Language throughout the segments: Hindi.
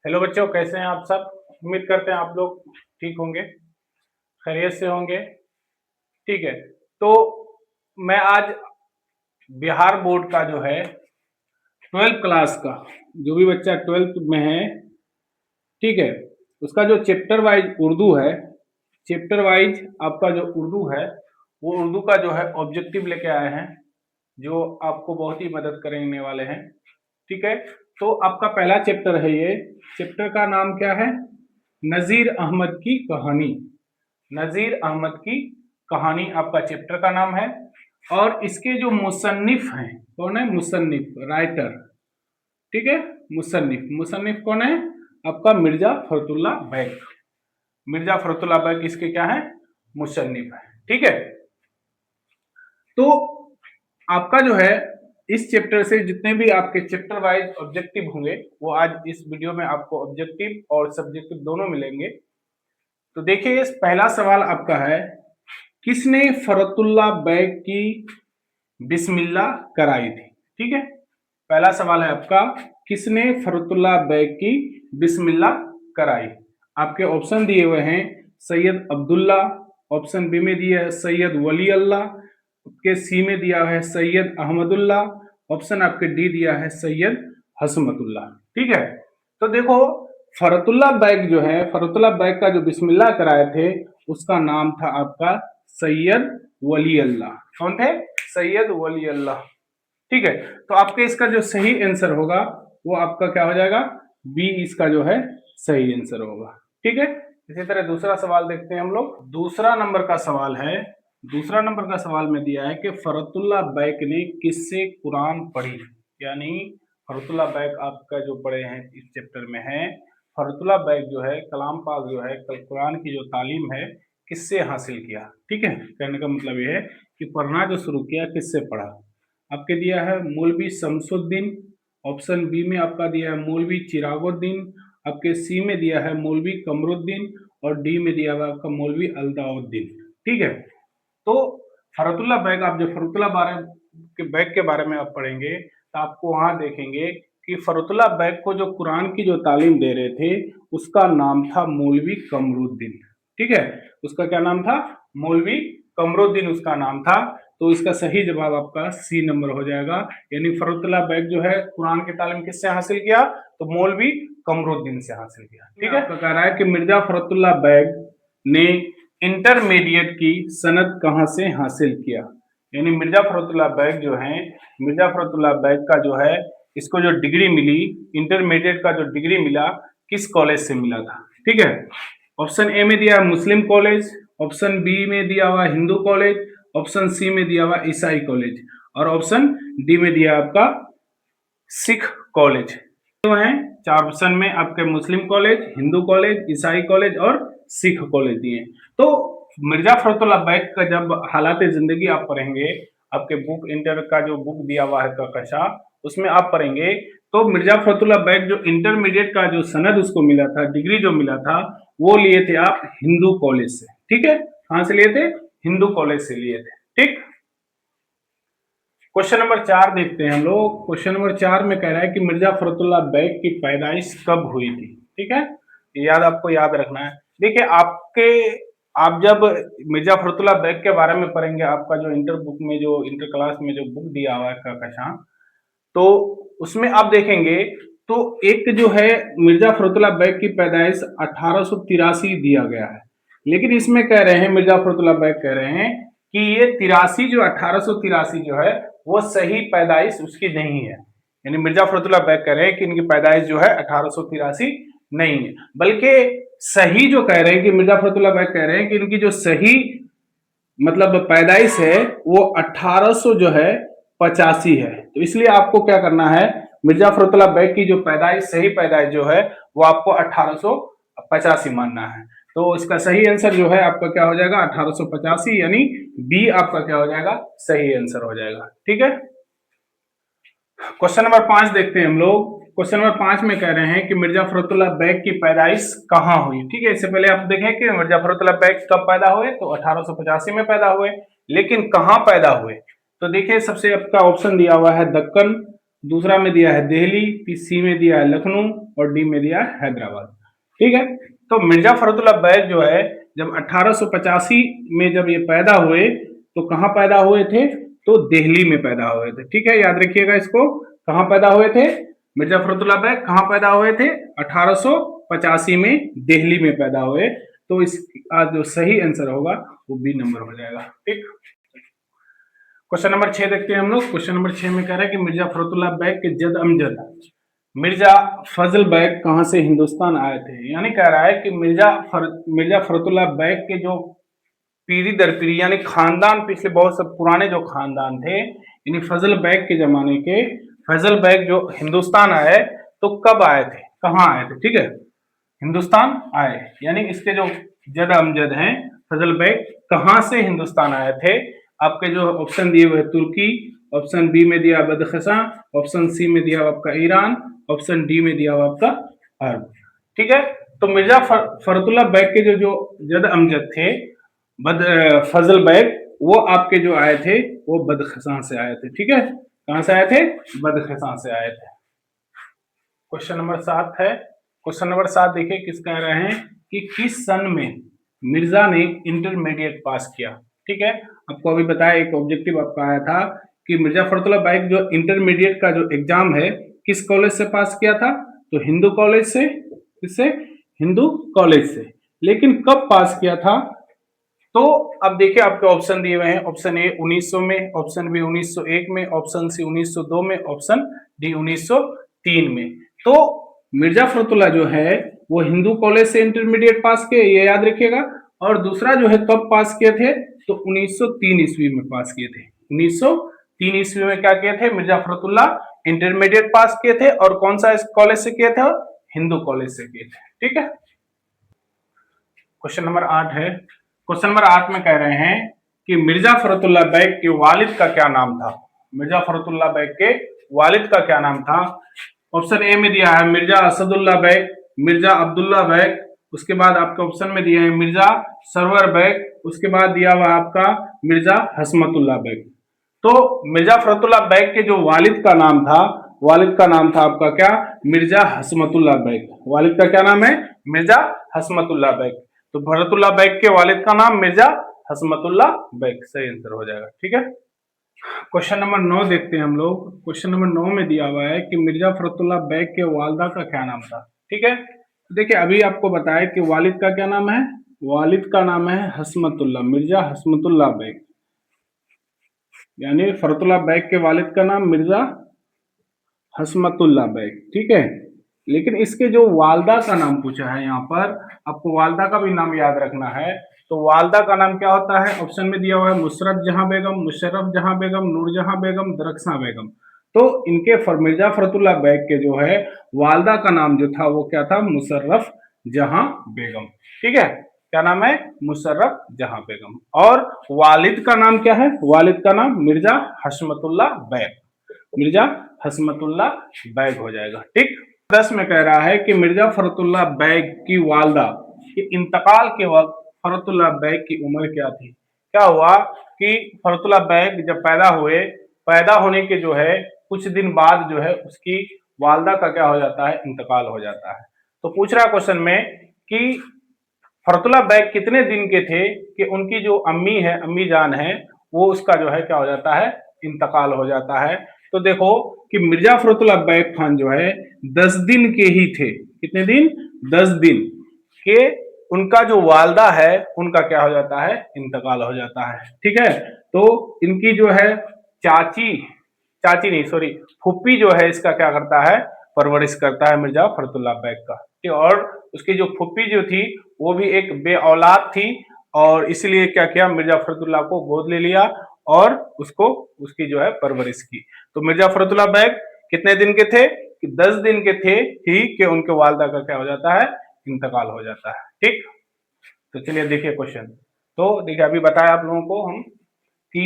हेलो बच्चों, कैसे हैं आप सब। उम्मीद करते हैं आप लोग ठीक होंगे, खैरियत से होंगे। ठीक है, तो मैं आज बिहार बोर्ड का जो है 12th क्लास का, जो भी बच्चा 12th में है, ठीक है, उसका जो चैप्टर वाइज उर्दू है, चैप्टर वाइज आपका जो उर्दू है, वो उर्दू का जो है ऑब्जेक्टिव लेके आए हैं, जो आपको बहुत ही मदद करने वाले हैं। ठीक है, तो आपका पहला चैप्टर है, ये चैप्टर का नाम क्या है? नजीर अहमद की कहानी। नजीर अहमद की कहानी आपका चैप्टर का नाम है। और इसके जो मुसन्निफ हैं, कौन है? मुसन्निफ, राइटर। ठीक है, मुसन्निफ, मुसन्निफ कौन है? आपका मिर्जा फखरुल्लाह बैग। मिर्जा फखरुल्लाह बैग इसके क्या है? मुसन्निफ है। ठीक है, तो आपका जो है इस चैप्टर से जितने भी आपके चैप्टर वाइज ऑब्जेक्टिव होंगे, वो आज इस वीडियो में आपको ऑब्जेक्टिव और सब्जेक्टिव दोनों मिलेंगे। तो देखिए, इस पहला सवाल आपका है, किसने फखरुल्लाह बैग की बिस्मिल्लाह कराई थी? ठीक है, पहला सवाल है आपका, किसने फखरुल्लाह बैग की बिस्मिल्लाह कराई? आपके ऑप्शन दिए हुए हैं, सैयद अब्दुल्ला, ऑप्शन बी में दिया है सैयद वली अल्लाह, आपके सी में दिया है सैयद अहमदुल्ला, ऑप्शन आपके डी दिया है सैयद हसमतुल्लाह। ठीक है, तो देखो, फखरुल्लाह बैग जो है, फखरुल्लाह बैग का जो बिस्मिल्लाह कराए थे, उसका नाम था आपका सैयद वली अल्लाह। कौन थे? सैयद वली अल्लाह। ठीक है, तो आपके इसका जो सही आंसर होगा वो आपका क्या हो जाएगा? बी इसका जो है सही आंसर होगा। ठीक है, इसी तरह दूसरा सवाल देखते हैं हम लोग। दूसरा नंबर का सवाल है, दूसरा नंबर का सवाल में दिया है कि फखरुल्लाह बैग ने किससे कुरान पढ़ी? यानी फखरुल्लाह बैग आपका जो पढ़े हैं इस चैप्टर में है, फखरुल्लाह बैग जो है कलाम पाक जो है, कल कुरान की जो तालीम है, किससे हासिल किया? ठीक है, कहने का मतलब ये है कि पढ़ना जो शुरू किया, किससे पढ़ा? आपके दिया है मौलवी शमसुद्दीन, ऑप्शन बी में आपका दिया है मौलवी चिरागुद्दीन, आपके सी में दिया है मौलवी कमरुद्दीन, और डी में दिया हुआ आपका मौलवी अलदाउद्दीन। ठीक है, तो फखरुल्लाह बैग, आप जो फखरुल्लाह बैग के बारे में आप पढ़ेंगे, तो आपको वहां देखेंगे कि फखरुल्लाह बैग को जो कुरान की जो तालीम दे रहे थे, उसका नाम था मौलवी कमरुद्दीन। ठीक है, उसका क्या नाम था? मौलवी कमरुद्दीन उसका नाम था। तो इसका सही जवाब आपका सी नंबर हो जाएगा। यानी फखरुल्लाह बैग जो है कुरान की तालीम किससे हासिल किया? तो मौलवी कमरुद्दीन से हासिल किया। ठीक है, तो कह रहा है कि मिर्जा फखरुल्लाह बैग ने इंटरमीडिएट की सनद कहां से हासिल किया? यानी मिर्जा फखरुल्लाह बैग जो है, मिर्जा फखरुल्लाह बैग का जो है, इसको जो डिग्री मिली, इंटरमीडिएट का जो डिग्री मिला, किस कॉलेज से मिला था? ठीक है, ऑप्शन ए में दिया मुस्लिम कॉलेज, ऑप्शन बी में दिया हुआ हिंदू कॉलेज, ऑप्शन सी में दिया हुआ ईसाई कॉलेज, और ऑप्शन डी में दिया आपका सिख कॉलेज। तो है चार ऑप्शन में आपके मुस्लिम कॉलेज, हिंदू कॉलेज, ईसाई कॉलेज और सिख कॉलेज दिए। तो मिर्जा फखरुल्लाह बैग का जब हालात जिंदगी आप पढ़ेंगे, आपके बुक इंटर का जो बुक दिया हुआ है कहकशा, उसमें आप पढ़ेंगे, तो मिर्जा फखरुल्लाह बैग जो इंटरमीडिएट का जो सनद उसको मिला था, डिग्री जो मिला था, वो लिए थे आप हिंदू कॉलेज से। ठीक है, कहां से लिए थे? हिंदू कॉलेज से लिए थे। ठीक, क्वेश्चन नंबर 4 देखते हैं हम लोग। क्वेश्चन नंबर 4 में कह रहा है कि मिर्जा फखरुल्लाह बैग की पैदाइश कब हुई थी? ठीक है, याद आपको याद रखना है। देखिए, आप जब मिर्जा फखरुल्लाह बैग के बारे में पढ़ेंगे, आपका जो इंटर बुक में, जो इंटर क्लास में जो बुक दिया हुआ है कहकशां, तो उसमें आप देखेंगे, तो एक जो है मिर्जा फखरुल्लाह बैग की पैदाइश 1883 दिया गया है, लेकिन इसमें कह रहे हैं, मिर्जा फखरुल्लाह बैग कह रहे हैं कि ये 83 जो 1883 जो है, वो सही पैदाइश उसकी नहीं है। यानी मिर्जा फखरुल्लाह बैग कह रहे हैं कि इनकी पैदाइश जो है 1883 नहीं है, बल्कि सही जो कह रहे हैं कि मिर्जा फखरुल्लाह बैग कह रहे हैं कि इनकी जो सही मतलब पैदाइश है वो 1800 जो है 85 है। तो इसलिए आपको क्या करना है, मिर्जा फखरुल्लाह बैग की जो पैदाइश, सही पैदाइश जो है, वो आपको 1885 मानना है। तो इसका सही आंसर जो है आपका क्या हो जाएगा? 1885, यानी बी आपका क्या हो जाएगा? सही आंसर हो जाएगा। ठीक है, क्वेश्चन नंबर 5 देखते हैं हम लोग। क्वेश्चन नंबर 5 में कह रहे हैं कि मिर्जा फखरुल्लाह बैग की पैदाइश कहाँ हुई? ठीक है, इससे पहले आप देखें कि मिर्जा फखरुल्लाह बैग कब पैदा हुए, तो 1885 में पैदा हुए, लेकिन कहाँ पैदा हुए? तो देखिए, सबसे आपका ऑप्शन दिया हुआ है दक्कन, दूसरा में दिया है दिल्ली, सी में दिया है लखनऊ और डी में दिया है हैदराबाद। ठीक है, तो मिर्जा फखरुद्दीन बैग जो है जब 1885 में जब ये पैदा हुए तो कहाँ पैदा हुए थे? तो दिल्ली में पैदा हुए थे। ठीक है, याद रखिएगा इसको, कहाँ पैदा हुए थे? मिर्जा फखरुद्दीन बैग कहाँ पैदा हुए थे? 1885 में दिल्ली में पैदा हुए। तो इसका जो सही आंसर होगा वो बी नंबर हो जाएगा। ठीक, क्वेश्चन नंबर 6 देखते हैं हम लोग। क्वेश्चन नंबर 6 में कह रहा है कि मिर्जा फखरुद्दीन बैग के जद अमजद मिर्जा फजल बैग कहाँ से हिंदुस्तान आए थे? यानी कह रहा है कि मिर्जा फखरुद्दीन बैग के जो पीढ़ी दर पीढ़ी यानी खानदान, पिछले बहुत सब पुराने जो खानदान थे, यानी फजल बैग के जमाने के फजल बैग जो हिंदुस्तान आए तो कब आए थे, कहाँ आए थे? ठीक है, हिंदुस्तान आए, यानी इसके जो जद अमजद हैं फजल बैग कहाँ से हिंदुस्तान आए थे? आपके जो ऑप्शन दिए हुए तुर्की, ऑप्शन बी में दिया बदखसा, ऑप्शन सी में दिया आपका ईरान, ऑप्शन डी में दिया आपका अरब। ठीक है, तो मिर्जा फखरुद्दीन बैग के जो जद अमजद थे फजल बैग, वो आपके जो आए थे वो बदखसा से आए थे। ठीक है, कहां से आए थे? बदखसा से आए थे। क्वेश्चन नंबर 7 है। क्वेश्चन नंबर 7 देखिए, किस कह रहे हैं कि किस सन में मिर्जा ने इंटरमीडिएट पास किया? ठीक है, आपको अभी बताया एक ऑब्जेक्टिव आपका आया था कि मिर्जा फखरुद्दीन बैग जो इंटरमीडिएट का जो एग्जाम है किस कॉलेज से पास किया था? तो हिंदू कॉलेज से। किससे? हिंदू कॉलेज से। लेकिन कब पास किया था? तो अब देखिए आपके ऑप्शन दिए हुए हैं, ऑप्शन ए 1900 में, ऑप्शन बी 1901 में, ऑप्शन सी 1902 में, ऑप्शन डी 1903 में। तो मिर्जा फखरुद्दीन जो है वो हिंदू कॉलेज से इंटरमीडिएट पास किए, ये याद रखिएगा। और दूसरा जो है कब पास किए थे? तो 1903 ईस्वी में पास किए थे। 1903 ईस्वी में क्या किए थे? मिर्जा फखरुद्दीन इंटरमीडिएट पास किए थे। और कौन सा कॉलेज से किए थे? हिंदू कॉलेज से किए थे। ठीक है, क्वेश्चन नंबर 8 है। क्वेश्चन नंबर 8 में कह रहे हैं कि मिर्जा फखरुद्दीन बैग के वालिद का क्या नाम था? मिर्जा फखरुद्दीन बैग के वालिद का क्या नाम था? ऑप्शन ए में दिया है मिर्जा असदुल्ला बैग, मिर्जा अब्दुल्ला बैग, उसके बाद आपके ऑप्शन में दिया है मिर्जा सरवर बैग, उसके बाद दिया हुआ आपका मिर्जा हसमतुल्ला बैग। तो मिर्जा फखरुद्दीन बैग के जो वालिद का नाम था, वालिद का नाम था आपका क्या? मिर्जा हसमतुल्ला बैग। वालिद का क्या नाम है? मिर्जा हसमतुल्ला बैग। तो फखरुद्दीन बैग के वालिद का नाम मिर्जा हसमतुल्ला बैग, सही आंसर हो जाएगा। ठीक है, क्वेश्चन नंबर 9 देखते हैं हम लोग। क्वेश्चन नंबर 9 में दिया हुआ है कि मिर्जा फखरुद्दीन बैग के वालिदा का क्या नाम था? ठीक है, देखिए अभी आपको बताया कि वालिद का क्या नाम है? वालिद का नाम है हसमतुल्ला, मिर्जा हसमतुल्ला बैग। यानी फखरुद्दीन बैग के वालिद का नाम मिर्जा हसमतुल्ला बैग। ठीक है, लेकिन इसके जो वालदा का नाम पूछा है यहाँ पर, आपको वालदा का भी नाम याद रखना है। तो वालदा का नाम क्या होता है? ऑप्शन में दिया हुआ है मुशरत जहां बेगम, मुशर्रफ जहां बेगम, नूरजहां बेगम, दरख्सा बेगम। तो इनके मिर्जा फखरुद्दीन बैग के जो है वालदा का नाम जो था वो क्या था? मुशर्रफ जहां बेगम। ठीक है, क्या नाम है? मुशर्रफ जहां बेगम। और वालिद का नाम क्या है? वालिद का नाम मिर्जा हसमतुल्ला बैग, मिर्जा हसमतुल्ला बैग हो जाएगा। ठीक, 10 में कह रहा है कि मिर्जा फखरुद्दीन बैग की वालदा के इंतकाल के वक्त फखरुद्दीन बैग की उम्र क्या थी? क्या हुआ कि फखरुद्दीन बैग जब पैदा हुए, पैदा होने के जो है कुछ दिन बाद जो है उसकी वालदा का क्या हो जाता है? इंतकाल हो जाता है। तो पूछ रहा क्वेश्चन में कि फखरुद्दीन बैग कितने दिन के थे कि उनकी जो अम्मी है, अम्मी जान है, वो उसका जो है क्या हो जाता है? इंतकाल हो जाता है। तो देखो कि मिर्जा फखरुद्दीन बैग खान जो है 10 दिन के ही थे। कितने दिन? 10 दिन के उनका जो वालदा है उनका क्या हो जाता है? इंतकाल हो जाता है। ठीक है, तो इनकी जो है चाची, चाची नहीं सॉरी फुप्पी जो है इसका क्या करता है? परवरिश करता है मिर्जा फखरुद्दीन बैग का। और उसकी जो फुप्पी जो थी वो भी एक बे औलाद थी, और इसलिए क्या किया? मिर्जा फखरुद्दीन को गोद ले लिया और उसको उसकी जो है परवरिश की। तो मिर्जा फखरुद्दीन बैग कितने दिन के थे? कि 10 दिन के थे ही कि उनके वालदा का क्या हो जाता है? इंतकाल हो जाता है। ठीक, तो चलिए देखिए क्वेश्चन। तो देखिए अभी बताया आप लोगों को हम कि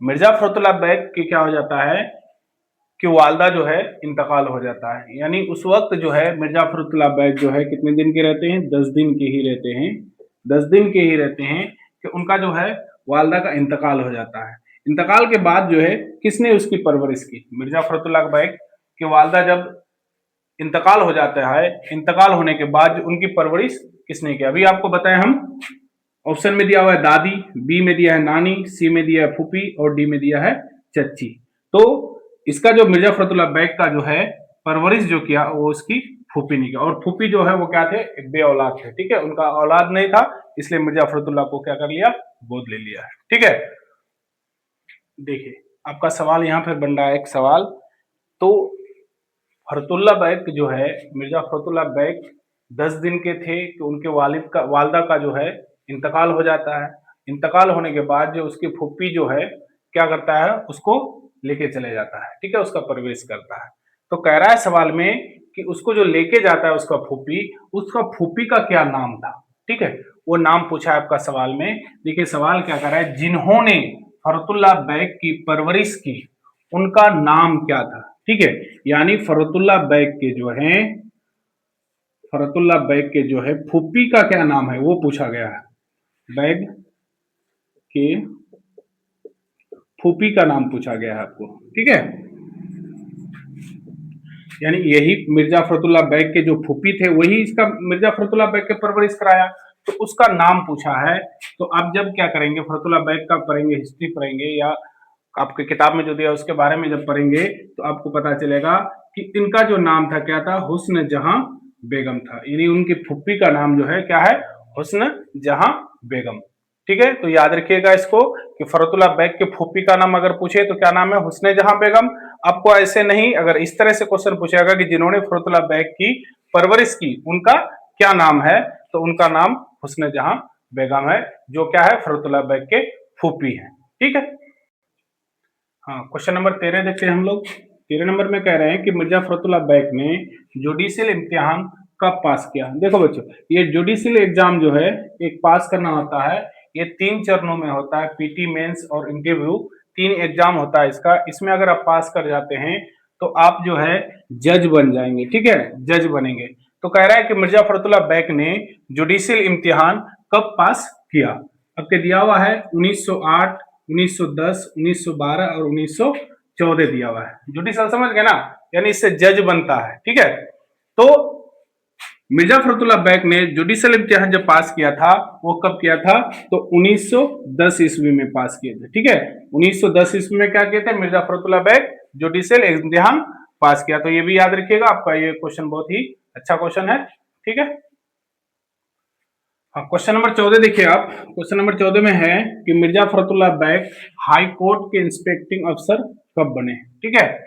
मिर्जा फखरुद्दीन बैग की क्या हो जाता है कि वालदा जो है इंतकाल हो जाता है। यानी उस वक्त जो है मिर्जा फखरुद्दीन बैग जो है कितने दिन के रहते हैं? 10 दिन के ही रहते हैं। 10 दिन के ही रहते हैं कि उनका जो है वालदा का इंतकाल हो जाता है। इंतकाल के बाद जो है किसने उसकी परवरिश की? मिर्जा फखरुद्दीन बैग की वालदा जब इंतकाल हो जाता है, इंतकाल होने के बाद उनकी परवरिश किसने की? अभी आपको बताया हम, ऑप्शन में दिया हुआ है दादी, बी में दिया है नानी, सी में दिया है फूफी और डी में दिया है चच्ची। तो इसका जो मिर्जा फखरुद्दीन बैग का जो है परवरिश जो किया वो उसकी फूफी ने किया, और फूफी जो है वो क्या थे? एक बे औलाद थे, ठीक है, उनका औलाद नहीं था, इसलिए मिर्जा फखरुद्दीन को क्या कर लिया? गोद ले लिया है, ठीक है। देखिए आपका सवाल यहाँ पे बन रहा है एक सवाल, तो फखरुद्दीन बैग जो है, मिर्जा फखरुद्दीन बैग 10 दिन के थे तो उनके वालदा का जो है इंतकाल हो जाता है। इंतकाल होने के बाद जो उसकी फूफी जो है क्या करता है? उसको लेके चले जाता है, ठीक है, उसका प्रवेश करता है। तो कह रहा है सवाल में कि उसको जो लेके जाता है उसका फूफी का क्या नाम था, ठीक है, वो नाम पूछा है आपका सवाल में। देखिए सवाल क्या कर रहा है, जिन्होंने फखरुद्दीन बैग की परवरिश की उनका नाम क्या था, ठीक है, यानी फखरुद्दीन बैग के जो है फूफी का क्या नाम है वो पूछा गया है। बैग के फूफी का नाम पूछा गया है आपको, ठीक है, यानी यही मिर्जा फखरुद्दीन बैग के जो फूफी थे वही इसका मिर्जा फखरुद्दीन बैग के परवरिश कराया, तो उसका नाम पूछा है। तो आप जब क्या करेंगे, फखरुद्दीन बैग का पढ़ेंगे, हिस्ट्री पढ़ेंगे या आपके किताब में जो दिया उसके बारे में जब पढ़ेंगे तो आपको पता चलेगा कि इनका जो नाम था क्या था? हुस्न जहां बेगम था, यानी उनकी फूफी का नाम जो है क्या है? हुस्न जहां बेगम, ठीक है। तो याद रखिएगा इसको कि फखरुद्दीन बैग के फूफी का नाम अगर पूछे तो क्या नाम है? हुस्न जहां बेगम। आपको ऐसे नहीं, अगर इस तरह से क्वेश्चन पूछेगा कि जिन्होंने फखरुद्दीन बैग की परवरिश की उनका क्या नाम है, तो उनका नाम हुस्न जहां बेगम है, जो क्या है? फखरुद्दीन बैग के फूफी है, ठीक है। हाँ, क्वेश्चन नंबर 13 देखते हैं हम लोग। 13 नंबर में कह रहे हैं कि मिर्जा फखरुद्दीन बैग ने जुडिशियल इम्तिहान कब पास किया? देखो बच्चों, ये जुडिशियल एग्जाम जो है एक पास करना होता है, ये 3 चरणों में होता है, पीटी, मेंस और इंटरव्यू, 3 एग्जाम होता है इसका। इसमें अगर आप पास कर जाते हैं तो आप जो है जज बन जाएंगे, ठीक है, जज बनेंगे। तो कह रहा है कि मिर्जा फखरुद्दीन बैग ने जुडिशियल इम्तिहान कब पास किया? आपके दिया हुआ है 1908, 1910, 1912 और 1914 दिया हुआ है। जुडिशियल समझ गए ना, यानी इससे जज बनता है, ठीक है। तो मिर्जा फखरुद्दीन बैग ने जुडिशियल इम्तिहान जब पास किया था वो कब किया था? तो 1910 ईस्वी में पास किए थे, ठीक है। 1910 ईस्वी में क्या किए थे? मिर्जा फखरुद्दीन बैग जुडिशियल इम्तिहान पास किया। तो ये भी याद रखिएगा, आपका ये क्वेश्चन बहुत ही अच्छा क्वेश्चन है, ठीक है। हाँ, क्वेश्चन नंबर 14 देखिए आप। क्वेश्चन नंबर 14 में है कि Mirza Fakhruddin bag high court के इंस्पेक्टिंग अफसर कब बने, ठीक है।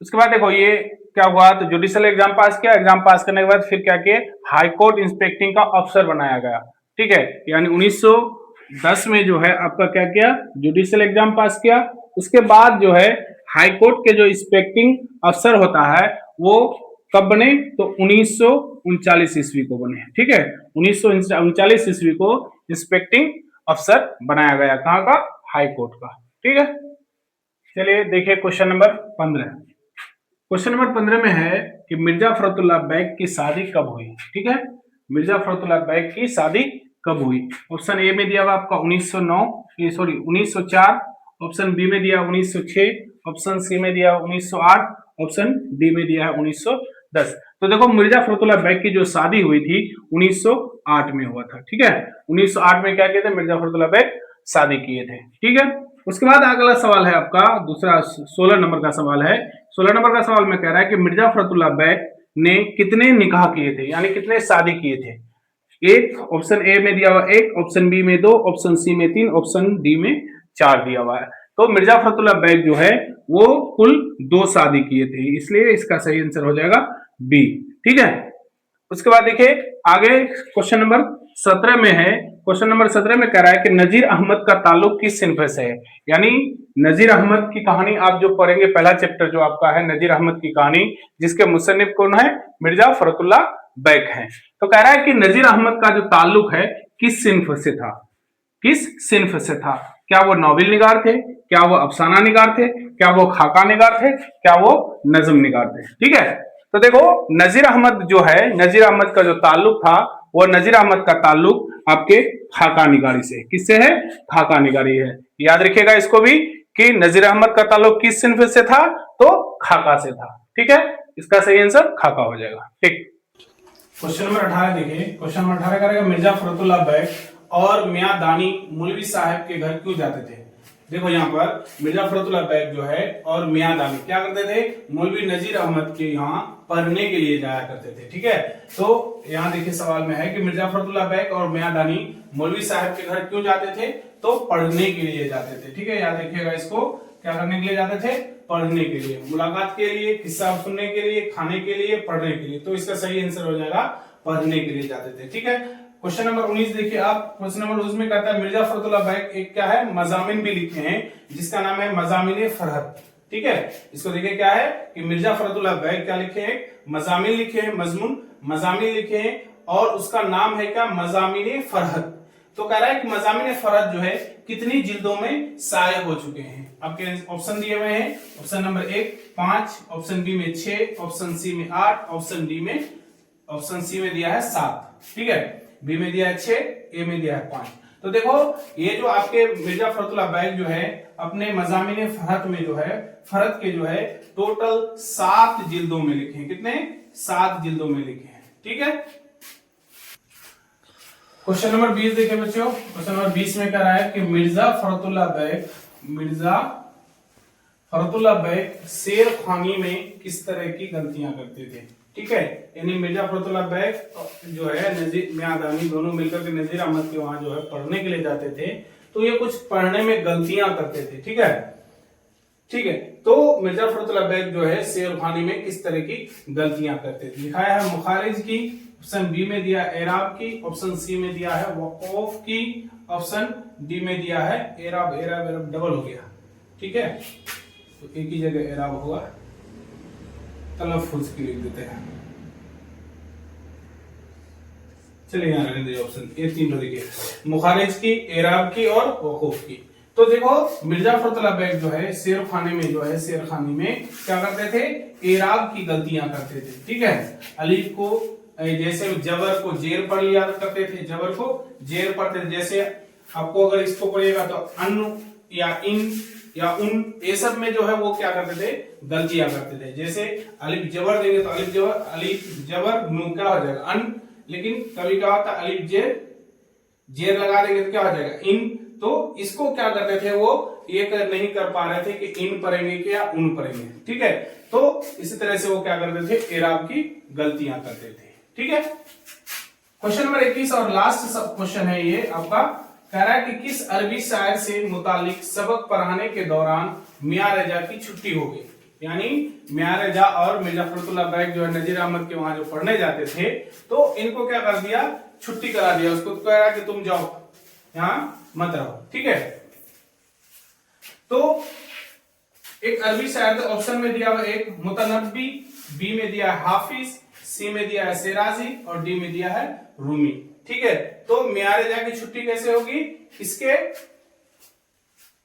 उसके बाद देखो ये क्या हुआ, तो जुडिशियल एग्जाम पास किया, एग्जाम पास करने के बाद फिर क्या किए? हाई कोर्ट इंस्पेक्टिंग का अफसर बनाया गया, ठीक है। यानी 1910 में जो है आपका क्या किया? जुडिशियल एग्जाम पास किया। उसके बाद जो है हाई कोर्ट के जो इंस्पेक्टिंग अफसर होता है वो कब बने? तो 1939 ईस्वी को बने, ठीक है। 1939 ईस्वी को इंस्पेक्टिंग अफसर बनाया गया, कहाँ का? हाई कोर्ट का, ठीक है। चलिए देखिए क्वेश्चन नंबर 15। क्वेश्चन नंबर 15 में है कि मिर्जा फखरुद्दीन बैग की शादी कब हुई, ठीक है। मिर्जा फखरुद्दीन बैग की शादी कब हुई? ऑप्शन ए में दिया हुआ आपका 1904, ऑप्शन बी में दिया 1906, ऑप्शन सी में दिया 1908, ऑप्शन डी में दिया है 1910। तो देखो मिर्जा फखरुद्दीन बैग की जो शादी हुई थी 1908 में हुआ था, ठीक है। 1908 में क्या किए थे? मिर्जा फखरुद्दीन बैग शादी किए थे, ठीक है। उसके बाद अगला सवाल है आपका दूसरा 16 नंबर का सवाल है। 16 नंबर का सवाल में कह रहा है कि मिर्जा फखरुद्दीन बैग ने कितने निकाह किए थे, यानी कितने शादी किए थे? एक, ऑप्शन ए में दिया हुआ एक, ऑप्शन बी में 2, ऑप्शन सी में 3, ऑप्शन डी में 4 दिया हुआ है। तो मिर्जा फखरुद्दीन बैग जो है वो कुल 2 शादी किए थे, इसलिए इसका सही आंसर हो जाएगा बी, ठीक है। उसके बाद देखिए आगे क्वेश्चन नंबर 17 में है। क्वेश्चन नंबर 17 में कह रहा है कि नजीर अहमद का ताल्लुक किस सिनफ से है, यानी नजीर अहमद की कहानी आप जो पढ़ेंगे, पहला चैप्टर जो आपका है नजीर अहमद की कहानी, जिसके मुसन्निफ कौन है? मिर्जा फखरुद्दीन बैग हैं। तो कह रहा है कि नजीर अहमद का जो ताल्लुक है किस सिनफ से था, किस सिनफ से था? क्या वो नॉवेल निगार थे, क्या वो अफसाना निगार थे, क्या वो खाका निगार थे, क्या वो नज्म निगार थे, ठीक है। तो देखो नजीर अहमद जो है, नजीर अहमद का जो ताल्लुक था वो नजीर अहमद का ताल्लुक आपके खाकानी गाड़ी से। किससे है? खाकानी गाड़ी है। याद रखिएगा इसको भी कि नजीर अहमद का ताल्लुक किस सिन्फ से था? तो खाका से था। ठीक है, इसका सही आंसर खाका हो जाएगा। ठीक, क्वेश्चन नंबर 18 देखिए। क्वेश्चन नंबर 18 करेगा मिर्जा फखरुद्दीन बैग और मियां दानी मौलवी साहब के घर क्यों जाते थे? देखो यहाँ पर मिर्जा फखरुद्दीन बैग जो है और मियां दानी क्या करते थे? मौलवी नजीर अहमद के यहाँ पढ़ने के लिए जाया करते थे। ठीक है, तो यहाँ देखिए सवाल में है कि मिर्जा फखरुद्दीन बैग और मियां दानी मौलवी साहब के घर क्यों जाते थे? तो पढ़ने के लिए जाते थे। ठीक है, याद रखिएगा इसको, क्या करने के लिए जाते थे? पढ़ने के लिए, मुलाकात के लिए, किस्सा सुनने के लिए, खाने के लिए, पढ़ने के लिए। तो इसका सही आंसर हो जाएगा पढ़ने के लिए जाते थे। ठीक है, क्वेश्चन नंबर 19 देखिए आप। क्वेश्चन नंबर 19 में कहता है मिर्जा फखरुद्दीन बैग एक क्या है? मजामिन भी लिखे हैं जिसका नाम है मजामिन फरहत। ठीक है, इसको देखिए क्या है कि मिर्जा फखरुद्दीन बैग क्या लिखे हैं? मजामिन लिखे हैं, मजमून मजामिन लिखे हैं और उसका नाम है क्या? मजामिन फरहत। तो कह रहा है कि मजामिन फरहत जो है कितनी जिल्दों में शाये हो चुके हैं? आपके ऑप्शन दिए हुए हैं। ऑप्शन नंबर 1 5, ऑप्शन बी में 6, ऑप्शन सी में 8, ऑप्शन सी में दिया है 7। ठीक है, बी में दिया है 6, ए में दिया है 5। तो देखो ये जो आपके मिर्जा फखरुद्दीन बैग जो है अपने मजामिन फरहत में जो है फरहत के जो है टोटल 7 जिल्दों में लिखे हैं। कितने? 7 जिल्दों में लिखे हैं। ठीक है, क्वेश्चन नंबर 20 देखिए बच्चों। क्वेश्चन नंबर 20 में कह रहा है कि मिर्जा फखरुद्दीन बैग शेर खानी में किस तरह की गलतियां करते थे? ठीक है, यानी मिर्जा फखरुद्दीन बैग जो है नजीर मियां दानी दोनों मिलकर के नजीर अहमद के वहां जो है पढ़ने के लिए जाते थे, तो ये कुछ पढ़ने में गलतियां करते थे। ठीक है, तो मिर्जा फखरुद्दीन बैग जो है शेर खानी में किस तरह की गलतियां करते थे? दिखाया है मुखारिज की, ऑप्शन बी में दिया एराब की, ऑप्शन सी में दिया है वक़ूफ की, ऑप्शन डी में दिया है एराब डबल हो गया। ठीक है, तो एक ही जगह एराब होगा, तलफ्फुज की लिख देते हैं। चलिए यहाँ रहने दीजिए ऑप्शन, ये तीनों देखिए मुखारिज की, एराब की और वक़ूफ की। तो देखो मिर्जा फखरुद्दीन बैग जो है शेर खानी में क्या करते थे? एराब की गलतियां करते थे। ठीक है, अलीफ को जैसे जबर को जेर पढ़ लिया करते थे, जबर को जेर पढ़ते थे। जैसे आपको अगर इसको पढ़िएगा तो अन या इन या उन, ये सब में जो है वो क्या करते थे? गलतियां करते थे। जैसे अलिफ जबर देंगे तो अलिफ जबर नू क्या हो जाएगा? अन। लेकिन कभी क्या होता है अलिफ जेर लगा देंगे तो क्या हो जाएगा? इन। तो इसको क्या करते थे? वो ये नहीं कर पा रहे थे कि इन पढ़ेंगे कि या उन पढ़ेंगे। ठीक है, तो इसी तरह से वो क्या करते थे? एराब की गलतियां करते थे। ठीक है, क्वेश्चन नंबर 21 और लास्ट सब क्वेश्चन है ये आपका। कह रहा है कि किस अरबी शायर से मुतालिक सबक पढ़ाने के दौरान मियां रजा की छुट्टी हो गई? यानी मियां रजा और मिर्जा फखरुद्दीन बैग जो है नजीर अहमद के वहां जो पढ़ने जाते थे, तो इनको क्या कर दिया? छुट्टी करा दिया। उसको कह रहा कि तुम जाओ, यहां मत रहो। ठीक है, तो एक अरबी शायर ऑप्शन में दिया हुआ एक मुतनब्बी, बी में दिया है हाफिज, सी में दिया है शेराजी और डी में दिया है रूमी। ठीक है, तो मियां रजा की छुट्टी कैसे होगी? इसके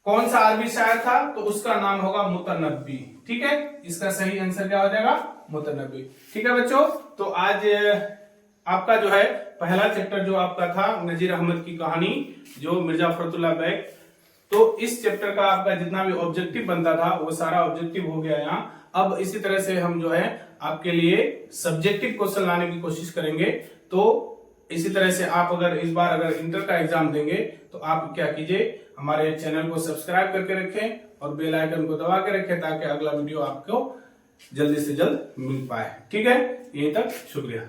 कौन सा अरबी शायर था? तो उसका नाम होगा मुतनब्बी। ठीक है, इसका सही आंसर क्या हो जाएगा? मुतनब्बी। ठीक है बच्चों, तो आज आपका जो है पहला चैप्टर जो आपका था नजीर अहमद की कहानी जो मिर्जा फखरुद्दीन बैग, तो इस चैप्टर का आपका जितना भी ऑब्जेक्टिव बनता था वो सारा ऑब्जेक्टिव हो गया यहाँ। अब इसी तरह से हम जो है आपके लिए सब्जेक्टिव क्वेश्चन लाने की कोशिश करेंगे। तो इसी तरह से आप अगर इस बार अगर इंटर का एग्जाम देंगे तो आप क्या कीजिए, हमारे चैनल को सब्सक्राइब करके रखें और बेल आइकन को दबा के रखें ताकि अगला वीडियो आपको जल्दी से जल्द मिल पाए। ठीक है, यहीं तक, शुक्रिया।